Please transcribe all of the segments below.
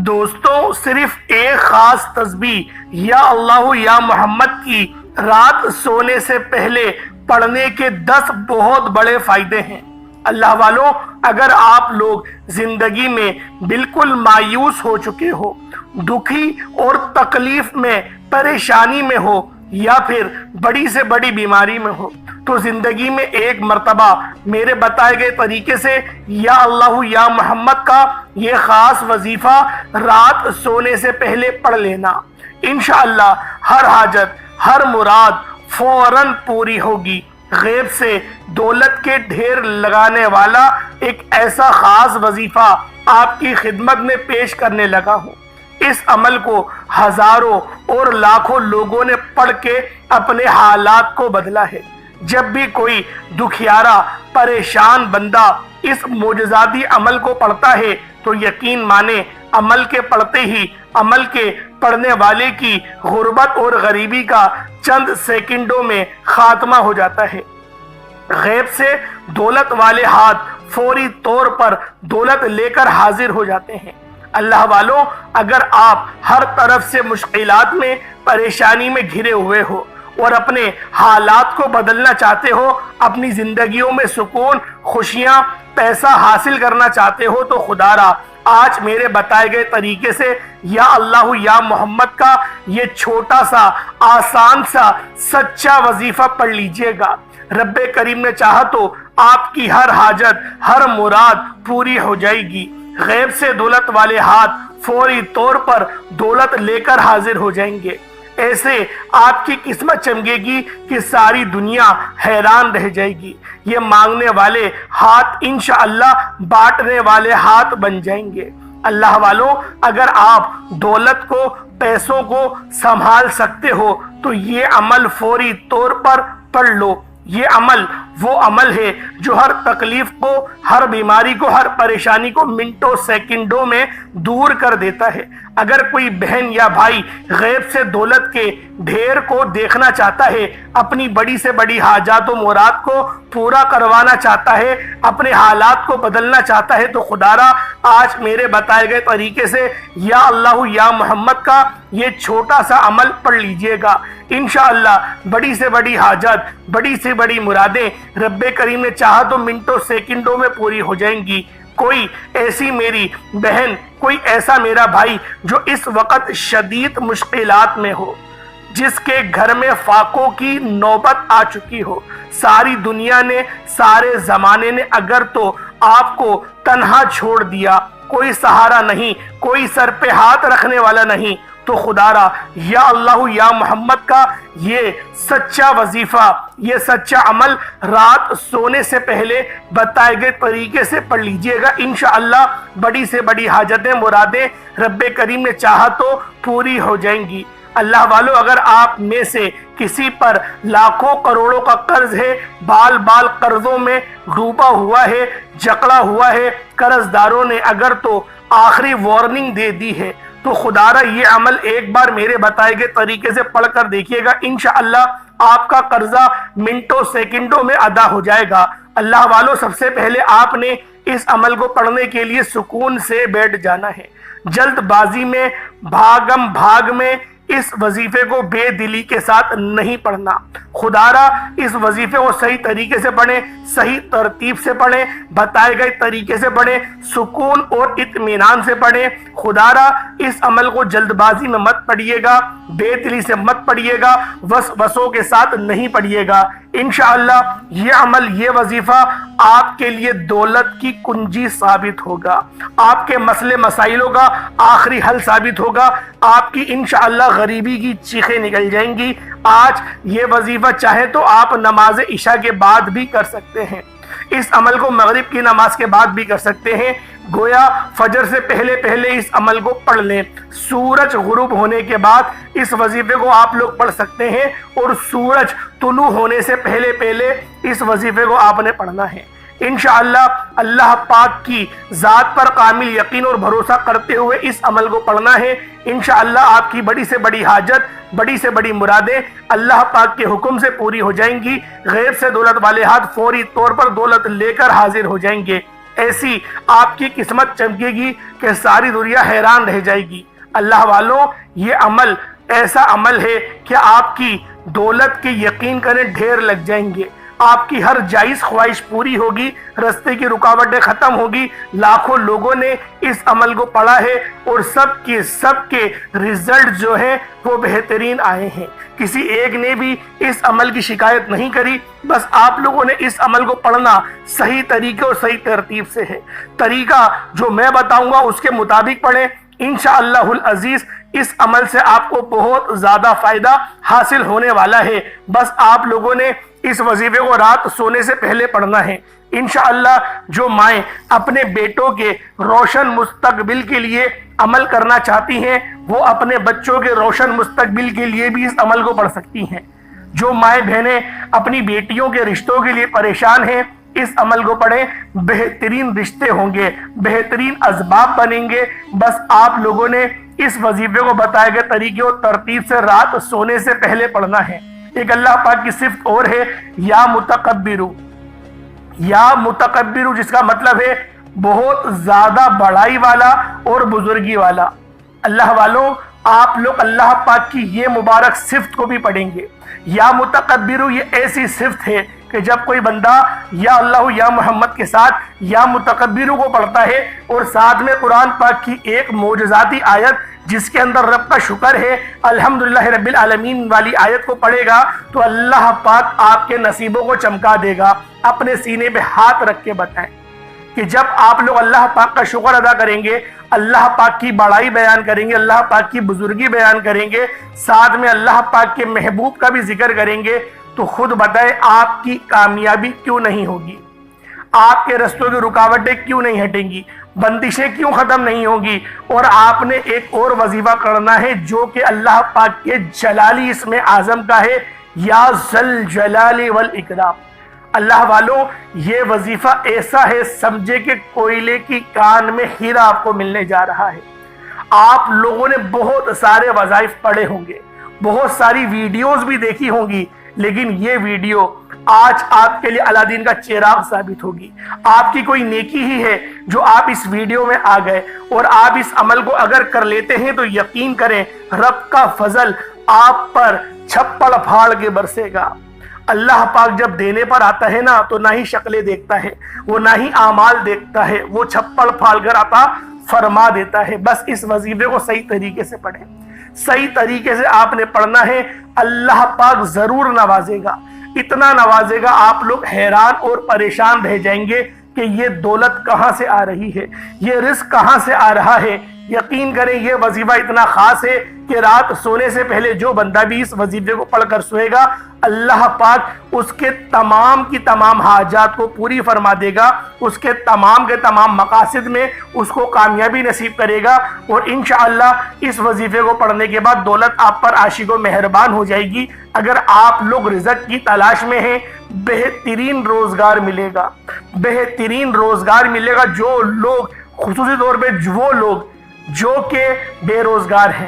دوستوں، صرف ایک خاص تسبیح یا اللہ یا محمد کی رات سونے سے پہلے پڑھنے کے 10 بہت بڑے فائدے ہیں۔ اللہ والوں، اگر آپ لوگ زندگی میں بالکل مایوس ہو چکے ہو، دکھی اور تکلیف میں، پریشانی میں ہو، یا پھر بڑی سے بڑی بیماری میں ہو، تو زندگی میں ایک مرتبہ میرے بتائے گئے طریقے سے یا اللہ یا محمد کا یہ خاص وظیفہ رات سونے سے پہلے پڑھ لینا۔ انشاءاللہ ہر حاجت، ہر مراد فوراً پوری ہوگی۔ غیب سے دولت کے ڈھیر لگانے والا ایک ایسا خاص وظیفہ آپ کی خدمت میں پیش کرنے لگا ہوں۔ اس عمل کو ہزاروں اور لاکھوں لوگوں نے پڑھ کے اپنے حالات کو بدلا ہے۔ جب بھی کوئی دکھیارا، پریشان بندہ اس معجزاتی عمل کو پڑھتا ہے تو یقین مانے عمل کے پڑھتے ہی عمل کے پڑھنے والے کی غربت اور غریبی کا چند سیکنڈوں میں خاتمہ ہو جاتا ہے۔ غیب سے دولت والے ہاتھ فوری طور پر دولت لے کر حاضر ہو جاتے ہیں۔ اللہ والوں، اگر آپ ہر طرف سے مشکلات میں، پریشانی میں گھرے ہوئے ہو اور اپنے حالات کو بدلنا چاہتے ہو، اپنی زندگیوں میں سکون، خوشیاں، پیسہ حاصل کرنا چاہتے ہو، تو خدا را آج میرے بتائے گئے طریقے سے یا اللہ یا محمد کا یہ چھوٹا سا، آسان سا، سچا وظیفہ پڑھ لیجئے گا۔ رب کریم نے چاہا تو آپ کی ہر حاجت، ہر مراد پوری ہو جائے گی۔ غیب سے دولت والے ہاتھ فوری طور پر دولت لے کر حاضر ہو جائیں گے۔ ایسے آپ کی قسمت چمکے گی کہ ساری دنیا حیران رہ جائے گی۔ یہ مانگنے والے ہاتھ انشاءاللہ بانٹنے والے ہاتھ بن جائیں گے۔ اللہ والوں، اگر آپ دولت کو، پیسوں کو سنبھال سکتے ہو تو یہ عمل فوری طور پر پڑھ لو۔ یہ عمل وہ عمل ہے جو ہر تکلیف کو، ہر بیماری کو، ہر پریشانی کو منٹوں، سیکنڈوں میں دور کر دیتا ہے۔ اگر کوئی بہن یا بھائی غیب سے دولت کے ڈھیر کو دیکھنا چاہتا ہے، اپنی بڑی سے بڑی حاجات و مراد کو پورا کروانا چاہتا ہے، اپنے حالات کو بدلنا چاہتا ہے، تو خدا را آج میرے بتائے گئے طریقے سے یا اللہ یا محمد کا یہ چھوٹا سا عمل پڑھ لیجئے گا۔ انشاءاللہ بڑی سے بڑی حاجت، بڑی سے بڑی مرادیں رب کریم نے چاہا تو منٹوں، سیکنڈوں میں پوری ہو جائیں گی۔ کوئی ایسی میری بہن، کوئی ایسا میرا بھائی جو اس وقت شدید مشکلات میں ہو، جس کے گھر میں فاقوں کی نوبت آ چکی ہو، ساری دنیا نے، سارے زمانے نے اگر تو آپ کو تنہا چھوڑ دیا، کوئی سہارا نہیں، کوئی سر پہ ہاتھ رکھنے والا نہیں، تو خدا را یا اللہ یا محمد کا یہ سچا وظیفہ، یہ سچا عمل رات سونے سے پہلے بتائے گئے طریقے سے پڑھ لیجئے گا۔ انشاءاللہ بڑی سے بڑی حاجتیں، مرادیں رب کریم نے چاہا تو پوری ہو جائیں گی۔ اللہ والوں، اگر آپ میں سے کسی پر لاکھوں کروڑوں کا قرض ہے، بال بال قرضوں میں ڈوبا ہوا ہے، جکڑا ہوا ہے، قرض داروں نے اگر تو آخری وارننگ دے دی ہے، تو خدا را یہ عمل ایک بار میرے بتائے گئے طریقے سے پڑھ کر دیکھیے گا۔ انشاءاللہ آپ کا قرضہ منٹوں، سیکنڈوں میں ادا ہو جائے گا۔ اللہ والوں، سب سے پہلے آپ نے اس عمل کو پڑھنے کے لیے سکون سے بیٹھ جانا ہے۔ جلد بازی میں، بھاگم بھاگ میں اس وظیفے کو بے دلی کے ساتھ نہیں پڑھنا۔ خدا را اس وظیفے کو صحیح طریقے سے پڑھیں، صحیح ترتیب سے پڑھیں، بتائے گئے طریقے سے پڑھیں، سکون اور اطمینان سے پڑھیں۔ خدا را اس عمل کو جلد بازی میں مت پڑھیے گا، بے دلی سے مت پڑھیے گا، وسوسوں کے ساتھ نہیں پڑھیے گا۔ انشاءاللہ یہ عمل، یہ وظیفہ آپ کے لیے دولت کی کنجی ثابت ہوگا، آپ کے مسئلے مسائلوں کا آخری حل ثابت ہوگا، آپ کی انشاءاللہ غریبی کی چیخیں نکل جائیں گی۔ آج یہ وظیفہ چاہے تو آپ نماز عشاء کے بعد بھی کر سکتے ہیں، اس عمل کو مغرب کی نماز کے بعد بھی کر سکتے ہیں، گویا فجر سے پہلے پہلے اس عمل کو پڑھ لیں۔ سورج غروب ہونے کے بعد اس وظیفے کو آپ لوگ پڑھ سکتے ہیں، اور سورج طلوع ہونے سے پہلے پہلے اس وظیفے کو آپ نے پڑھنا ہے۔ انشاءاللہ اللہ پاک کی ذات پر کامل یقین اور بھروسہ کرتے ہوئے اس عمل کو پڑھنا ہے۔ انشاءاللہ آپ کی بڑی سے بڑی حاجت، بڑی سے بڑی مرادیں اللہ پاک کے حکم سے پوری ہو جائیں گی۔ غیب سے دولت والے ہاتھ فوری طور پر دولت لے کر حاضر ہو جائیں گے۔ ایسی آپ کی قسمت چمکے گی کہ ساری دنیا حیران رہ جائے گی۔ اللہ والوں، یہ عمل ایسا عمل ہے کہ آپ کی دولت کے یقین کریں ڈھیر لگ جائیں گے، آپ کی ہر جائز خواہش پوری ہوگی، رستے کی رکاوٹیں ختم ہوگی۔ لاکھوں لوگوں نے اس عمل کو پڑھا ہے اور سب کے رزلٹ جو ہیں وہ بہترین آئے ہیں۔ کسی ایک نے بھی اس عمل کی شکایت نہیں کری۔ بس آپ لوگوں نے اس عمل کو پڑھنا صحیح طریقے اور صحیح ترتیب سے ہے۔ طریقہ جو میں بتاؤں گا اس کے مطابق پڑھیں، انشاءاللہ العزیز اس عمل سے آپ کو بہت زیادہ فائدہ حاصل ہونے والا ہے۔ بس آپ لوگوں نے اس وظیفے کو رات سونے سے پہلے پڑھنا ہے۔ انشاءاللہ جو مائیں اپنے بیٹوں کے روشن مستقبل کے لیے عمل کرنا چاہتی ہیں وہ اپنے بچوں کے روشن مستقبل کے لیے بھی اس عمل کو پڑھ سکتی ہیں۔ جو مائیں بہنیں اپنی بیٹیوں کے رشتوں کے لیے پریشان ہیں اس عمل کو پڑھیں، بہترین رشتے ہوں گے، بہترین اسباب بنیں گے۔ بس آپ لوگوں نے اس وظیفے کو بتائے گئے طریقے اور ترتیب سے رات سونے سے پہلے پڑھنا ہے۔ ایک اللہ پاک کی صفت اور ہے یا متکبرو، یا متکبرو، جس کا مطلب ہے بہت زیادہ بڑائی والا اور بزرگی والا۔ اللہ والوں، آپ لوگ اللہ پاک کی یہ مبارک صفت کو بھی پڑھیں گے۔ یا متکبرو یہ ایسی صفت ہے کہ جب کوئی بندہ یا اللہ یا محمد کے ساتھ یا متکبرو کو پڑھتا ہے اور ساتھ میں قرآن پاک کی ایک معجزاتی آیت جس کے اندر رب کا شکر ہے الحمدللہ رب العالمین والی آیت کو پڑھے گا تو اللہ پاک آپ کے نصیبوں کو چمکا دے گا۔ اپنے سینے پہ ہاتھ رکھ کے بتائیں کہ جب آپ لوگ اللہ پاک کا شکر ادا کریں گے، اللہ پاک کی بڑائی بیان کریں گے، اللہ پاک کی بزرگی بیان کریں گے، ساتھ میں اللہ پاک کے محبوب کا بھی ذکر کریں گے، تو خود بتائیں آپ کی کامیابی کیوں نہیں ہوگی؟ آپ کے رستوں کی رکاوٹیں کیوں نہیں ہٹیں گی؟ بندشیں کیوں ختم نہیں ہوں گی؟ اور آپ نے ایک اور وظیفہ کرنا ہے جو کہ اللہ پاک کے جلالی اسم اعظم کا ہے، یا ذل جلال والاکرام۔ اللہ والوں، یہ وظیفہ ایسا ہے سمجھے کہ کوئلے کی کان میں ہیرا آپ کو ملنے جا رہا ہے۔ آپ لوگوں نے بہت سارے وظائف پڑھے ہوں گے، بہت ساری ویڈیوز بھی دیکھی ہوں گی، لیکن یہ ویڈیو آج آپ کے لیے الادین کا چراغ ثابت ہوگی۔ آپ کی کوئی نیکی ہی ہے جو آپ اس ویڈیو میں آ گئے اور آپ اس عمل کو اگر کر لیتے ہیں تو یقین کریں رب کا فضل آپ پر چھپڑ پھاڑ کے برسے گا۔ اللہ پاک جب دینے پر آتا ہے نا تو نہ ہی شکلیں دیکھتا ہے، وہ نہ ہی اعمال دیکھتا ہے، وہ چھپڑ پھاڑ کر عطا فرما دیتا ہے۔ بس اس وظیفے کو صحیح طریقے سے پڑھیں، صحیح طریقے سے آپ نے پڑھنا ہے، اللہ پاک ضرور نوازے گا، اتنا نوازے گا آپ لوگ حیران اور پریشان رہ جائیں گے کہ یہ دولت کہاں سے آ رہی ہے، یہ رزق کہاں سے آ رہا ہے۔ یقین کریں یہ وظیفہ اتنا خاص ہے کہ رات سونے سے پہلے جو بندہ بھی اس وظیفے کو پڑھ کر سوئے گا اللہ پاک اس کے تمام کی تمام حاجات کو پوری فرما دے گا، اس کے تمام مقاصد میں اس کو کامیابی نصیب کرے گا، اور انشاءاللہ اس وظیفے کو پڑھنے کے بعد دولت آپ پر عاشق و مہربان ہو جائے گی۔ اگر آپ لوگ رزق کی تلاش میں ہیں بہترین روزگار ملے گا، بہترین روزگار ملے گا۔ جو لوگ خصوصی طور پہ وہ لوگ جو کہ بے روزگار ہیں،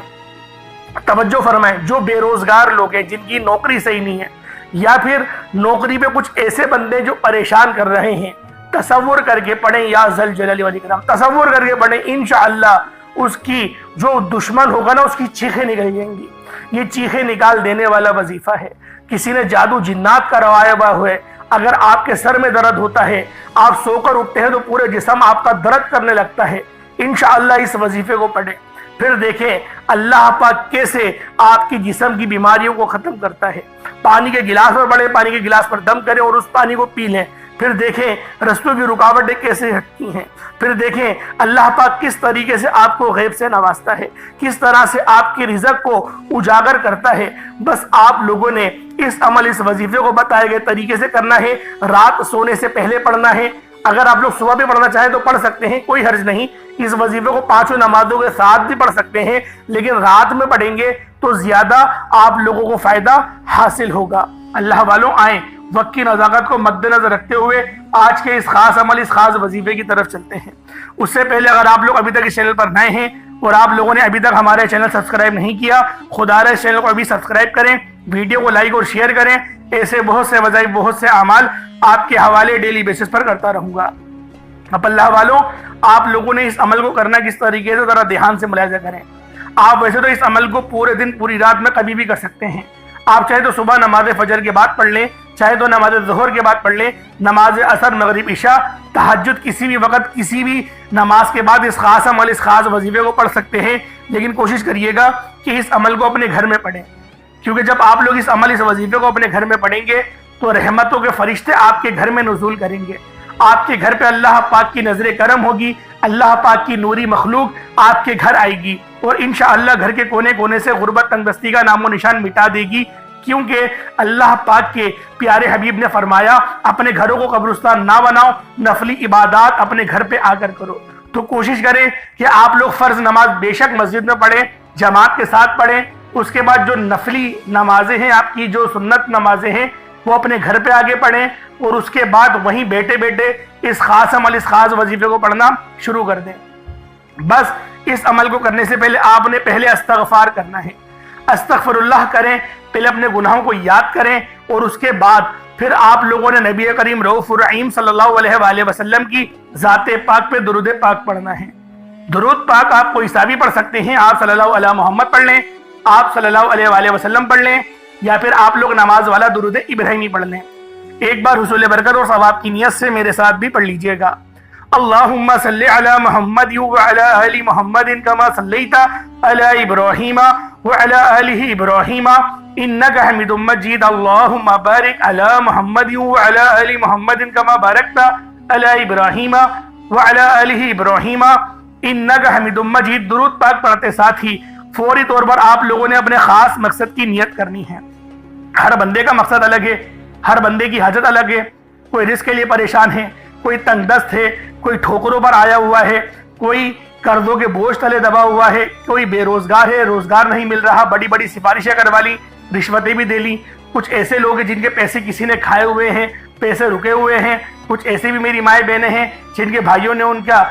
توجہ فرمائیں، جو بے روزگار لوگ ہیں جن کی نوکری صحیح نہیں ہے، یا پھر نوکری پہ کچھ ایسے بندے جو پریشان کر رہے ہیں، تصور کر کے پڑھیں یا ذل جلال والاکرام، تصور کر کے پڑھیں، انشاءاللہ اس کی جو دشمن ہوگا نا اس کی چیخیں نکل جائیں گی۔ یہ چیخیں نکال دینے والا وظیفہ ہے۔ کسی نے جادو جنات کروایا ہوا ہے، اگر آپ کے سر میں درد ہوتا ہے، آپ سو کر اٹھتے ہیں تو پورے جسم آپ کا درد کرنے لگتا ہے، انشاءاللہ اس وظیفے کو پڑھیں، پھر دیکھیں اللہ پاک کیسے آپ کی جسم کی بیماریوں کو ختم کرتا ہے۔ پانی کے گلاس پر پڑھیں، پانی کے گلاس پر دم کریں اور اس پانی کو پی لیں، پھر دیکھیں رستوں کی رکاوٹیں کیسے ہٹتی ہیں، پھر دیکھیں اللہ پاک کس طریقے سے آپ کو غیب سے نوازتا ہے، کس طرح سے آپ کی رزق کو اجاگر کرتا ہے۔ بس آپ لوگوں نے اس عمل، اس وظیفے کو بتائے گئے طریقے سے کرنا ہے، رات سونے سے پہلے پڑھنا ہے۔ اگر آپ لوگ صبح بھی پڑھنا چاہیں تو پڑھ سکتے ہیں، کوئی حرج نہیں، اس وظیفے کو 5 نمازوں کے ساتھ بھی پڑھ سکتے ہیں، لیکن رات میں پڑھیں گے تو زیادہ آپ لوگوں کو فائدہ حاصل ہوگا۔ اللہ والوں، آئیں وقت کی نزاکت کو مد نظر رکھتے ہوئے آج کے اس خاص عمل، اس خاص وظیفے کی طرف چلتے ہیں۔ اس سے پہلے اگر آپ لوگ ابھی تک اس چینل پر نئے ہیں اور آپ لوگوں نے ابھی تک ہمارے چینل سبسکرائب نہیں کیا، خدا رے اس چینل کو ابھی سبسکرائب کریں، ویڈیو کو لائک اور شیئر کریں۔ ایسے بہت سے وظائف، بہت سے اعمال آپ کے حوالے ڈیلی بیسس پر کرتا رہوں گا۔ اب اللہ والوں، آپ لوگوں نے اس عمل کو کرنا کس طریقے سے ذرا دھیان سے ملاحظہ کریں۔ آپ ویسے تو اس عمل کو پورے دن پوری رات میں کبھی بھی کر سکتے ہیں۔ آپ چاہے تو صبح نماز فجر کے بعد پڑھ لیں، چاہے تو نماز ظہر کے بعد پڑھ لیں، نماز عصر مغرب عشاء تہجد کسی بھی وقت کسی بھی نماز کے بعد اس خاص عمل اس خاص وظیفے کو پڑھ سکتے ہیں۔ لیکن کوشش کریے گا کہ اس عمل کو اپنے گھر میں پڑھیں، کیونکہ جب آپ لوگ اس عمل اس وظیفے کو اپنے گھر میں پڑھیں گے تو رحمتوں کے فرشتے آپ کے گھر میں نزول کریں گے، آپ کے گھر پہ اللہ پاک کی نظر کرم ہوگی، اللہ پاک کی نوری مخلوق آپ کے گھر آئے گی اور انشاءاللہ گھر کے کونے کونے سے غربت تنگ دستی کا نام و نشان مٹا دے گی، کیونکہ اللہ پاک کے پیارے حبیب نے فرمایا اپنے گھروں کو قبرستان نہ بناؤ، نفلی عبادات اپنے گھر پہ آ کر کرو۔ تو کوشش کریں کہ آپ لوگ فرض نماز بے شک مسجد میں پڑھیں، جماعت کے ساتھ پڑھیں، اس کے بعد جو نفلی نمازیں ہیں، آپ کی جو سنت نمازیں ہیں وہ اپنے گھر پہ آگے پڑھیں اور اس کے بعد وہیں بیٹھے بیٹھے اس خاص عمل اس خاص وظیفے کو پڑھنا شروع کر دیں۔ بس اس عمل کو کرنے سے پہلے آپ نے پہلے استغفار کرنا ہے، استغفر اللہ کریں، پہلے اپنے گناہوں کو یاد کریں اور اس کے بعد پھر آپ لوگوں نے نبی کریم رؤوف الرحیم صلی اللہ علیہ وآلہ وسلم کی ذات پاک پہ درود پاک پڑھنا ہے۔ درود پاک آپ کوئی سا بھی پڑھ سکتے ہیں، آپ صلی اللہ علیہ محمد پڑھ لیں، آپ صلی اللہ علیہ وآلہ وسلم پڑھ لیں، یا پھر آپ لوگ نماز والا درود ابراہیمی پڑھ لیں۔ ایک بار حصول برکت اور ثواب کی نیت سے میرے ساتھ بھی پڑھ لیجئے گا۔ اللہم صلی علی محمد وعلی آل محمد کما صلیت علی ابراہیم وعلی آل ابراہیم انک حمید مجید۔ اللہم بارک علی محمد وعلی آل محمد کما بارکت علی ابراہیم وعلی آل ابراہیم انک حمید مجید۔ درود پاک پڑھتے ساتھ ہی فوری طور پر آپ لوگوں نے اپنے خاص مقصد کی نیت کرنی ہے۔ ہر بندے کا مقصد الگ ہے، ہر بندے کی حاجت الگ ہے، کوئی رزق کے لیے پریشان ہے، کوئی تنگ دست ہے، کوئی ٹھوکروں پر آیا ہوا ہے، کوئی قرضوں کے بوجھ تلے دبا ہوا ہے، کوئی بے روزگار ہے، روزگار نہیں مل رہا، بڑی بڑی سفارشیں کروا لی، رشوتیں بھی دے لی۔ کچھ ایسے لوگ ہیں جن کے پیسے کسی نے کھائے ہوئے ہیں، پیسے رکے ہوئے ہیں، کچھ ایسے بھی میری مائیں بہنیں ہیں جن کے بھائیوں نے ان کا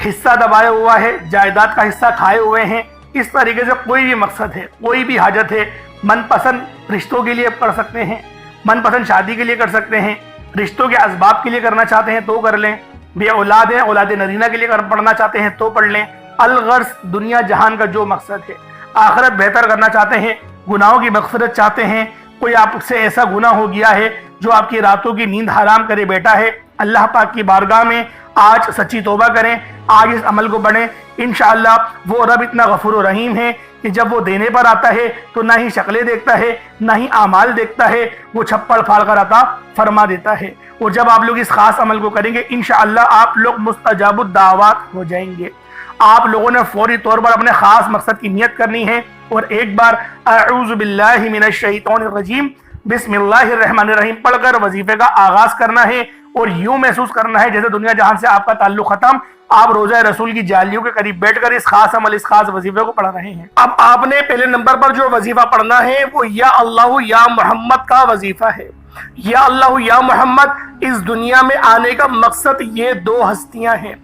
حصہ دبایا ہوا ہے، جائیداد کا حصہ کھائے ہوئے ہیں۔ اس طریقے سے کوئی بھی مقصد ہے، کوئی بھی حاجت ہے، من پسند رشتوں کے لیے کر سکتے ہیں، من پسند شادی کے لیے کر سکتے ہیں، رشتوں کے اسباب کے لیے کرنا چاہتے ہیں تو کر لیں، بے اولاد ہیں اولاد نرینہ کے لیے پڑھنا چاہتے ہیں تو پڑھ لیں۔ الغرض دنیا جہان کا جو مقصد ہے، آخرت بہتر کرنا چاہتے ہیں، گناہوں کی مغفرت چاہتے ہیں، کوئی آپ سے ایسا گناہ ہو گیا ہے جو آپ کی راتوں کی نیند حرام کرے بیٹھا ہے، اللہ پاک کی بارگاہ میں آج سچی توبہ کریں، آج اس عمل کو پڑھیں۔ انشاءاللہ وہ رب اتنا غفور و رحیم ہے کہ جب وہ دینے پر آتا ہے تو نہ ہی شکلیں دیکھتا ہے نہ ہی اعمال دیکھتا ہے، وہ چھپڑ پھاڑ کر عطا فرما دیتا ہے۔ اور جب آپ لوگ اس خاص عمل کو کریں گے انشاءاللہ آپ لوگ مستجاب الدعوات ہو جائیں گے۔ آپ لوگوں نے فوری طور پر اپنے خاص مقصد کی نیت کرنی ہے اور ایک بار اعوذ باللہ من الشیطان الرجیم بسم اللہ الرحمن الرحیم پڑھ کر وظیفے کا آغاز کرنا ہے اور یوں محسوس کرنا ہے جیسے دنیا جہان سے آپ کا تعلق ختم، آپ روزہ رسول کی جالیوں کے قریب بیٹھ کر اس خاص عمل اس خاص وظیفے کو پڑھ رہے ہیں۔ اب آپ نے پہلے نمبر پر جو وظیفہ پڑھنا ہے وہ یا اللہ یا محمد کا وظیفہ ہے۔ یا اللہ یا محمد اس دنیا میں آنے کا مقصد یہ دو ہستیاں ہیں،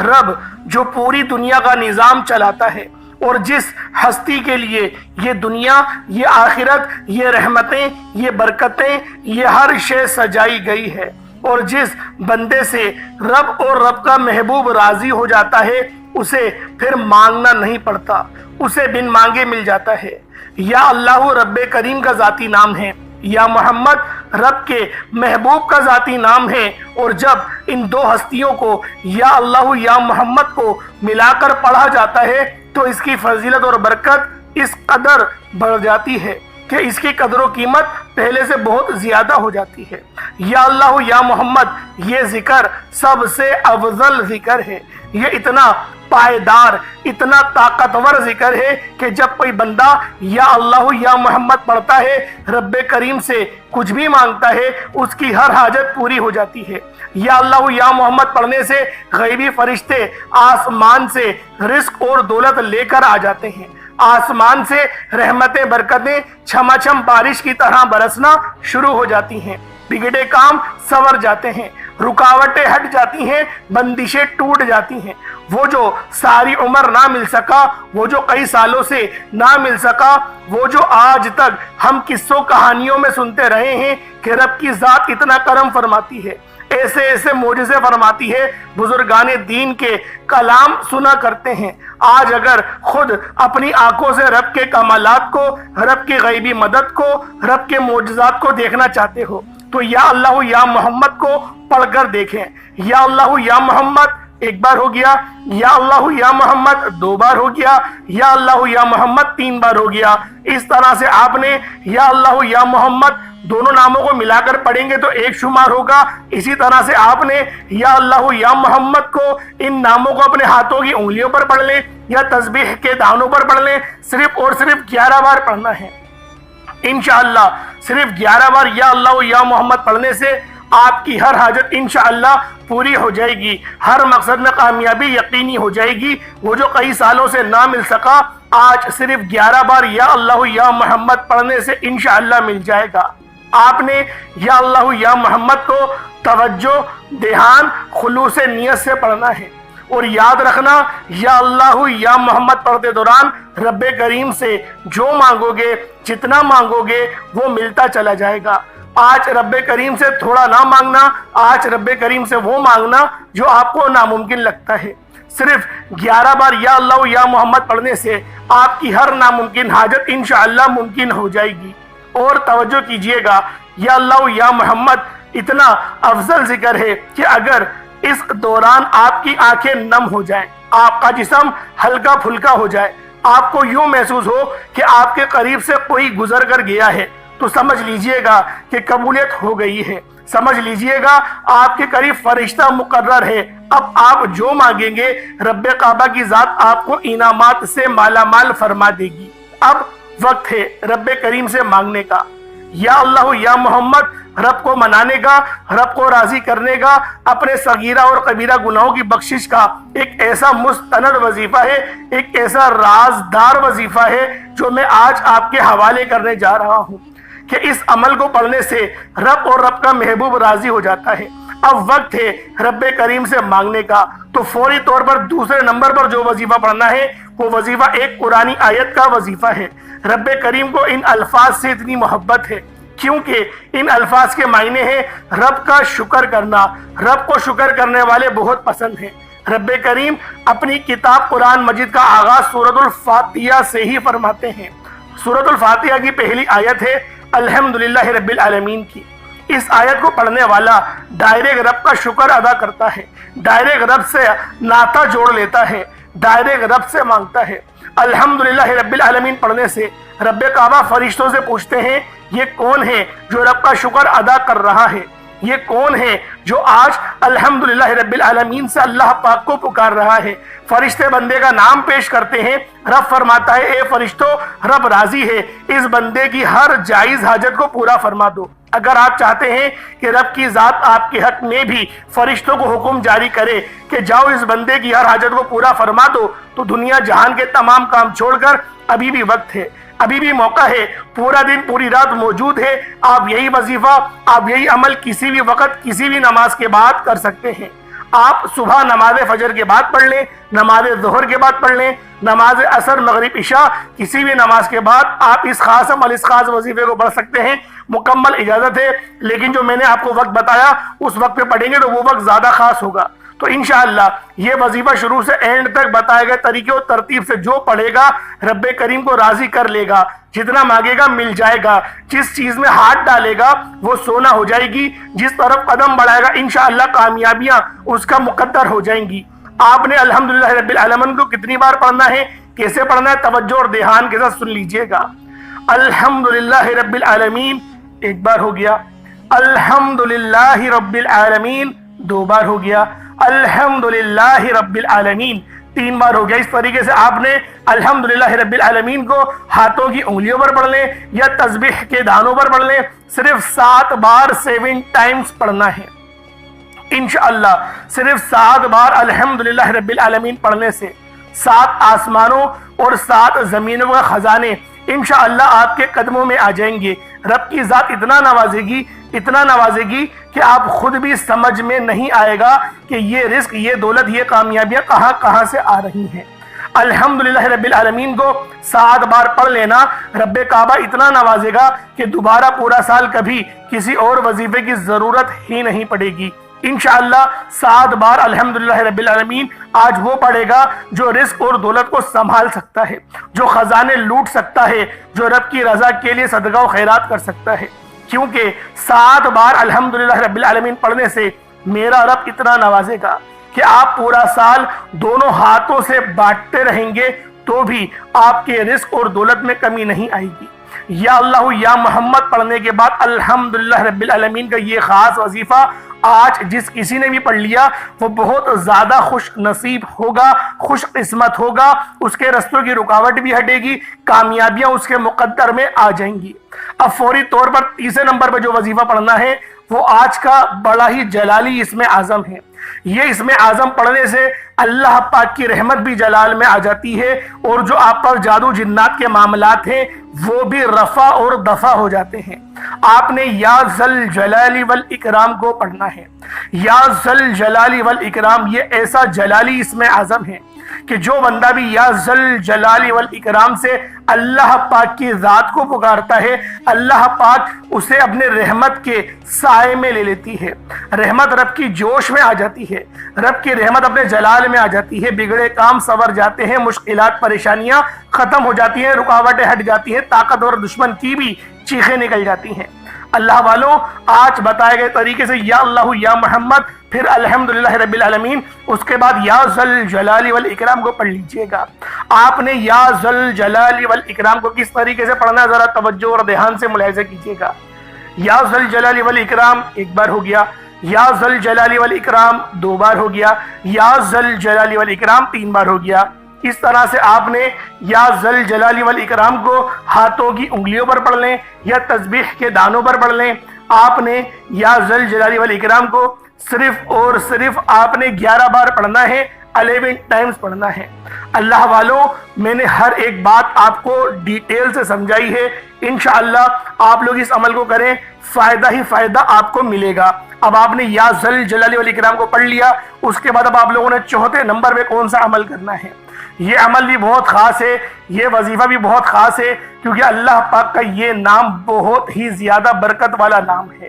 رب جو پوری دنیا کا نظام چلاتا ہے اور جس ہستی کے لیے یہ دنیا، یہ آخرت، یہ رحمتیں، یہ برکتیں، یہ ہر شے سجائی گئی ہے، اور جس بندے سے رب اور رب کا محبوب راضی ہو جاتا ہے اسے پھر مانگنا نہیں پڑتا، اسے بن مانگے مل جاتا ہے۔ یا اللہ رب کریم کا ذاتی نام ہے، یا محمد رب کے محبوب کا ذاتی نام ہے، اور جب ان دو ہستیوں کو یا اللہ یا محمد کو ملا کر پڑھا جاتا ہے تو اس کی فضیلت اور برکت اس قدر بڑھ جاتی ہے کہ اس کی قدر و قیمت پہلے سے بہت زیادہ ہو جاتی ہے۔ یا اللہ یا محمد یہ ذکر سب سے افضل ذکر ہے، یہ اتنا پائیدار، اتنا طاقتور ذکر ہے کہ جب کوئی بندہ یا اللہ یا محمد پڑھتا ہے، رب کریم سے کچھ بھی مانگتا ہے، اس کی ہر حاجت پوری ہو جاتی ہے۔ یا اللہ یا محمد پڑھنے سے غیبی فرشتے آسمان سے رزق اور دولت لے کر آ جاتے ہیں، آسمان سے رحمتیں برکتیں چھما چھم بارش کی طرح برسنا شروع ہو جاتی ہیں، بگڑے کام سنور جاتے ہیں، رکاوٹیں ہٹ جاتی ہیں، بندشیں ٹوٹ جاتی ہیں۔ وہ جو ساری عمر نہ مل سکا، وہ جو کئی سالوں سے نہ مل سکا، وہ جو آج تک ہم قصوں کہانیوں میں سنتے رہے ہیں کہ رب کی ذات اتنا کرم فرماتی ہے، ایسے ایسے معجزے فرماتی ہے، بزرگان دین کے کلام سنا کرتے ہیں۔ آج اگر خود اپنی آنکھوں سے رب کے کمالات کو، رب کی غیبی مدد کو، رب کے معجزات کو دیکھنا چاہتے ہو تو یا اللہ یا محمد کو پڑھ کر دیکھیں۔ یا اللہ یا محمد ایک بار ہو گیا، یا اللہ یا محمد دو بار ہو گیا، یا اللہ یا محمد تین بار ہو گیا۔ اس طرح سے آپ نے یا اللہ یا محمد دونوں ناموں کو ملا کر پڑھیں گے تو ایک شمار ہوگا۔ اسی طرح سے آپ نے یا اللہ یا محمد کو ان ناموں کو اپنے ہاتھوں کی انگلیوں پر پڑھ لیں یا تسبیح کے دانوں پر پڑھ لیں، صرف اور صرف 11 بار پڑھنا ہے۔ انشاءاللہ صرف 11 بار یا اللہ یا محمد پڑھنے سے آپ کی ہر حاجت انشاءاللہ پوری ہو جائے گی، ہر مقصد میں کامیابی یقینی ہو جائے گی۔ وہ جو کئی سالوں سے نہ مل سکا آج صرف 11 بار یا اللہ یا محمد پڑھنے سے انشاءاللہ مل جائے گا۔ آپ نے یا اللہ یا محمد کو توجہ، دھیان، خلوص نیت سے پڑھنا ہے، اور یاد رکھنا یا اللہ یا محمد پڑھتے دوران رب کریم سے جو مانگو گے، جتنا مانگو گے وہ ملتا چلا جائے گا۔ آج رب کریم سے تھوڑا نہ مانگنا، آج رب کریم سے وہ مانگنا جو آپ کو ناممکن لگتا ہے۔ صرف 11 بار یا اللہ یا محمد پڑھنے سے آپ کی ہر ناممکن حاجت انشاءاللہ ممکن ہو جائے گی۔ اور توجہ کیجئے گا، یا اللہ یا محمد اتنا افضل ذکر ہے کہ اگر اس دوران آپ کی آنکھیں نم ہو جائیں، آپ کا جسم ہلکا پھلکا ہو جائے، آپ کو یوں محسوس ہو کہ آپ کے قریب سے کوئی گزر کر گیا ہے، تو سمجھ لیجئے گا کہ قبولیت ہو گئی ہے۔ سمجھ لیجئے گا آپ کے قریب فرشتہ مقرر ہے۔ اب آپ جو مانگیں گے رب کعبہ کی ذات آپ کو انعامات سے مالا مال فرما دے گی۔ اب وقت ہے رب کریم سے مانگنے کا، یا اللہ یا محمد رب کو منانے کا، رب کو راضی کرنے کا، اپنے صغیرہ اور کبیرہ گناہوں کی بخشش کا ایک ایسا مستند وظیفہ ہے، ایک ایسا رازدار وظیفہ ہے جو میں آج آپ کے حوالے کرنے جا رہا ہوں کہ اس عمل کو پڑھنے سے رب اور رب کا محبوب راضی ہو جاتا ہے۔ اب وقت ہے رب کریم سے مانگنے کا، تو فوری طور پر دوسرے نمبر پر جو وظیفہ پڑھنا ہے وہ وظیفہ ایک قرآنی آیت کا وظیفہ ہے۔ رب کریم کو ان الفاظ سے اتنی محبت ہے کیونکہ ان الفاظ کے معنی ہیں رب کا شکر کرنا، رب کو شکر کرنے والے بہت پسند ہیں۔ رب کریم اپنی کتاب قرآن مجید کا آغاز سورۃ الفاتحہ سے ہی فرماتے ہیں۔ سورۃ الفاتحہ کی پہلی آیت ہے الحمدللہ رب العالمین کی۔ اس آیت کو پڑھنے والا ڈائریکٹ رب کا شکر ادا کرتا ہے، ڈائریکٹ رب سے ناطہ جوڑ لیتا ہے، ڈائریکٹ رب سے مانگتا ہے۔ الحمدللہ رب العالمین پڑھنے سے رب کعبہ فرشتوں سے پوچھتے ہیں یہ کون ہے جو رب کا شکر ادا کر رہا ہے، یہ کون ہے جو آج الحمدللہ رب العالمین سے اللہ پاک کو پکار رہا ہے۔ فرشتے بندے کا نام پیش کرتے ہیں، رب فرماتا ہے اے فرشتوں رب راضی ہے، اس بندے کی ہر جائز حاجت کو پورا فرما دو۔ اگر آپ چاہتے ہیں کہ رب کی ذات آپ کے حق میں بھی فرشتوں کو حکم جاری کرے کہ جاؤ اس بندے کی ہر حاجت کو پورا فرما دو، تو دنیا جہان کے تمام کام چھوڑ کر ابھی بھی وقت ہے، ابھی بھی موقع ہے، پورا دن پوری رات موجود ہے۔ آپ یہی وظیفہ، آپ یہی عمل کسی بھی وقت کسی بھی نماز کے بعد کر سکتے ہیں۔ آپ صبح نماز فجر کے بعد پڑھ لیں، نماز ظہر کے بعد پڑھ لیں، نماز عصر مغرب عشاء کسی بھی نماز کے بعد آپ اس خاص عمل، اس خاص وظیفے کو پڑھ سکتے ہیں، مکمل اجازت ہے۔ لیکن جو میں نے آپ کو وقت بتایا اس وقت پہ پڑھیں گے تو وہ وقت زیادہ خاص ہوگا۔ تو انشاءاللہ یہ وظیفہ شروع سے اینڈ تک بتائے گئے طریقے اور ترتیب سے جو پڑھے گا رب کریم کو راضی کر لے گا، جتنا مانگے گا مل جائے گا، جس چیز میں ہاتھ ڈالے گا وہ سونا ہو جائے گی، جس طرف قدم بڑھائے گا انشاءاللہ کامیابیاں اس کا مقدر ہو جائیں گی۔ آپ نے الحمدللہ رب العالمین کو کتنی بار پڑھنا ہے، کیسے پڑھنا ہے، توجہ اور دھیان کے ساتھ سن لیجئے گا۔ الحمدللہ رب العالمین ایک بار ہو گیا، الحمدللہ رب العالمین دو بار ہو گیا، الحمدللہ رب العالمین تین بار ہو گیا۔ اس طریقے سے آپ نے الحمدللہ رب العالمین کو ہاتھوں کی انگلیوں پر پڑھ لیں یا تسبیح کے دانوں پر پڑھ لیں، صرف 7 بار 7 ٹائمز پڑھنا ہے۔ انشاءاللہ صرف 7 بار الحمدللہ رب العالمین پڑھنے سے 7 آسمانوں اور 7 زمینوں کا خزانے انشاءاللہ آپ کے قدموں میں آ جائیں گے۔ رب کی ذات اتنا نوازے گی، اتنا نوازے گی کہ آپ خود بھی سمجھ میں نہیں آئے گا کہ یہ رزق، یہ دولت، یہ کامیابیاں کہاں کہاں سے آ رہی ہیں۔ الحمدللہ رب العالمین کو 7 بار پڑھ لینا، رب کعبہ اتنا نوازے گا کہ دوبارہ پورا سال کبھی کسی اور وظیفے کی ضرورت ہی نہیں پڑے گی۔ انشاءاللہ 7 بار الحمدللہ رب العالمین آج وہ پڑھے گا جو رزق اور دولت کو سنبھال سکتا ہے، جو خزانے لوٹ سکتا ہے، جو رب کی رضا کے لیے صدقہ و خیرات کر سکتا ہے، کیونکہ 7 بار الحمدللہ رب العالمین پڑھنے سے میرا رب اتنا نوازے گا کہ آپ پورا سال دونوں ہاتھوں سے بانٹتے رہیں گے تو بھی آپ کے رزق اور دولت میں کمی نہیں آئے گی۔ یا اللہ یا محمد پڑھنے کے بعد الحمدللہ رب العالمین کا یہ خاص وظیفہ آج جس کسی نے بھی پڑھ لیا وہ بہت زیادہ خوش نصیب ہوگا، خوش قسمت ہوگا، اس کے رستوں کی رکاوٹ بھی ہٹے گی، کامیابیاں اس کے مقدر میں آ جائیں گی۔ اب فوری طور پر تیسرے نمبر پہ جو وظیفہ پڑھنا ہے وہ آج کا بڑا ہی جلالی اسم اعظم ہے۔ یہ اسم اعظم پڑھنے سے اللہ پاک کی رحمت بھی جلال میں آ جاتی ہے، اور جو آپ پر جادو جنات کے معاملات ہیں وہ بھی رفع اور دفع ہو جاتے ہیں۔ آپ نے یا ذل جلال والاکرام کو پڑھنا ہے۔ یا ذل جلال والاکرام یہ ایسا جلالی اسم اعظم ہے کہ جو بندہ بھی یا ذل جلال والاکرام سے اللہ پاک کی ذات کو پکارتا ہے، اللہ پاک اسے اپنے رحمت کے سائے میں لے لیتی ہے۔ رحمت رب کی جوش میں آ جاتی ہے، رب کی رحمت اپنے جلال میں آ جاتی ہے، بگڑے کام سنور جاتے ہیں، مشکلات پریشانیاں ختم ہو جاتی ہیں، رکاوٹیں ہٹ جاتی ہیں، طاقتور دشمن کی بھی چیخیں نکل جاتی ہیں۔ اللہ والوں آج بتائے گئے طریقے سے یا اللہ یا محمد پھر الحمدللہ رب العالمین اس کے بعد یا ذل جلال والاکرام کو پڑھ لیجئے گا۔ آپ نے یا ذل جلال والاکرام کو کس طریقے سے پڑھنا ہے ذرا توجہ اور دھیان سے ملاحظہ کیجئے گا۔ یا ذل جلال والاکرام 1 بار ہو گیا، یا ذل جلال والاکرام 2 بار ہو گیا، یا ذل جلال والاکرام 3 بار ہو گیا۔ اس طرح سے آپ نے یا ذل جلال والاکرام کو ہاتھوں کی انگلیوں پر پڑھ لیں یا تسبیح کے دانوں پر پڑھ لیں۔ آپ نے یا ذل جلال والاکرام کو صرف اور صرف آپ نے 11 بار پڑھنا ہے، 11 ٹائمز پڑھنا ہے۔ اللہ والوں میں نے ہر ایک بات آپ کو ڈیٹیل سے سمجھائی ہے، انشاءاللہ آپ لوگ اس عمل کو کریں، فائدہ ہی فائدہ آپ کو ملے گا۔ اب آپ نے یا ذل جلال والاکرام کو پڑھ لیا، اس کے بعد اب آپ لوگوں نے 4تھے نمبر پہ کون سا عمل کرنا ہے۔ یہ عمل بھی بہت خاص ہے، یہ وظیفہ بھی بہت خاص ہے، کیونکہ اللہ پاک کا یہ نام بہت ہی زیادہ برکت والا نام ہے۔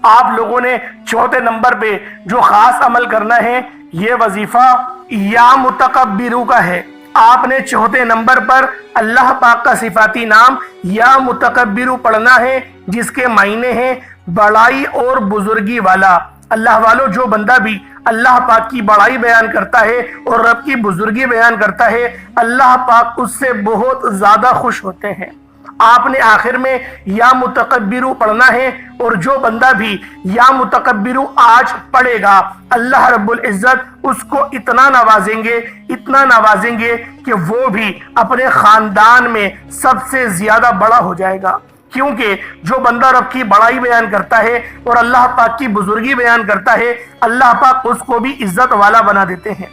آپ لوگوں نے 4تھے نمبر پہ جو خاص عمل کرنا ہے یہ وظیفہ یا متکبرو کا ہے۔ آپ نے 4تھے نمبر پر اللہ پاک کا صفاتی نام یا متکبرو پڑھنا ہے، جس کے معنی ہیں بڑائی اور بزرگی والا۔ اللہ والوں جو بندہ بھی اللہ پاک کی بڑائی بیان کرتا ہے اور رب کی بزرگی بیان کرتا ہے اللہ پاک اس سے بہت زیادہ خوش ہوتے ہیں۔ آپ نے آخر میں یا متکبرو پڑھنا ہے، اور جو بندہ بھی یا متکبرو آج پڑھے گا اللہ رب العزت اس کو اتنا نوازیں گے کہ وہ بھی اپنے خاندان میں سب سے زیادہ بڑا ہو جائے گا، کیونکہ جو بندہ رب کی بڑائی بیان کرتا ہے اور اللہ پاک کی بزرگی بیان کرتا ہے اللہ پاک اس کو بھی عزت والا بنا دیتے ہیں۔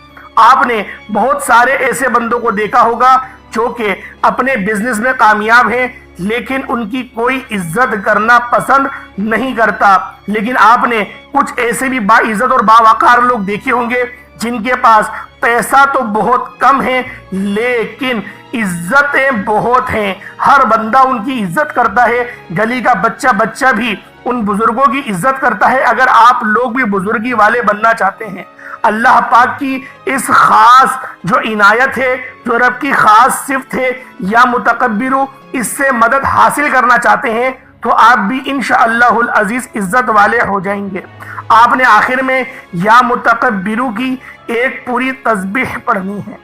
آپ نے بہت سارے ایسے بندوں کو دیکھا ہوگا جو کہ اپنے بزنس میں کامیاب ہیں لیکن ان کی کوئی عزت کرنا پسند نہیں کرتا، لیکن آپ نے کچھ ایسے بھی باعزت اور باوقار لوگ دیکھے ہوں گے جن کے پاس پیسہ تو بہت کم ہے لیکن عزتیں بہت ہیں، ہر بندہ ان کی عزت کرتا ہے، گلی کا بچہ بھی ان بزرگوں کی عزت کرتا ہے۔ اگر آپ لوگ بھی بزرگی والے بننا چاہتے ہیں، اللہ پاک کی اس خاص جو عنایت ہے، جو رب کی خاص صفت ہے یا متکبرو، اس سے مدد حاصل کرنا چاہتے ہیں تو آپ بھی انشاءاللہ العزیز عزت والے ہو جائیں گے۔ آپ نے آخر میں یا متکبرو کی ایک پوری تسبیح پڑھنی ہے۔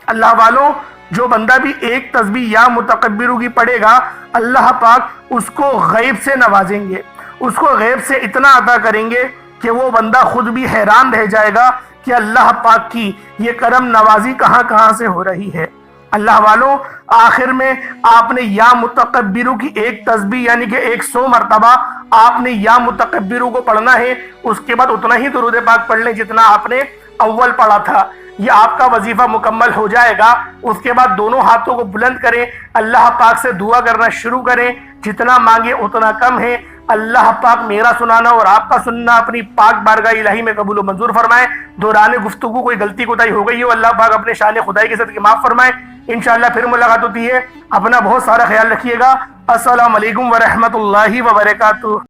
اللہ والوں جو بندہ بھی ایک تسبیح یا متکبرو کی پڑھے گا اللہ پاک اس کو غیب سے نوازیں گے، اس کو غیب سے اتنا عطا کریں گے کہ وہ بندہ خود بھی حیران رہ جائے گا کہ اللہ پاک کی یہ کرم نوازی کہاں سے ہو رہی ہے۔ اللہ والوں آخر میں آپ نے یا متکبرو کی ایک تسبیح یعنی کہ 100 مرتبہ آپ نے یا متکبرو کو پڑھنا ہے، اس کے بعد اتنا ہی درود پاک پڑھ لیں جتنا آپ نے اول پڑھا تھا۔ یہ آپ کا وظیفہ مکمل ہو جائے گا، اس کے بعد دونوں ہاتھوں کو بلند کریں، اللہ پاک سے دعا کرنا شروع کریں، جتنا مانگے اتنا کم ہے۔ اللہ پاک میرا سنانا اور آپ کا سننا اپنی پاک بارگاہ الہی میں قبول و منظور فرمائے۔ دوران گفتگو کوئی غلطی کوتاہی ہو گئی ہو اللہ پاک اپنے شان خدائی کے صدقے معاف فرمائے۔ انشاءاللہ پھر ملاقات ہوتی ہے، اپنا بہت سارا خیال رکھیے گا۔ السلام علیکم ورحمۃ اللہ وبرکاتہ۔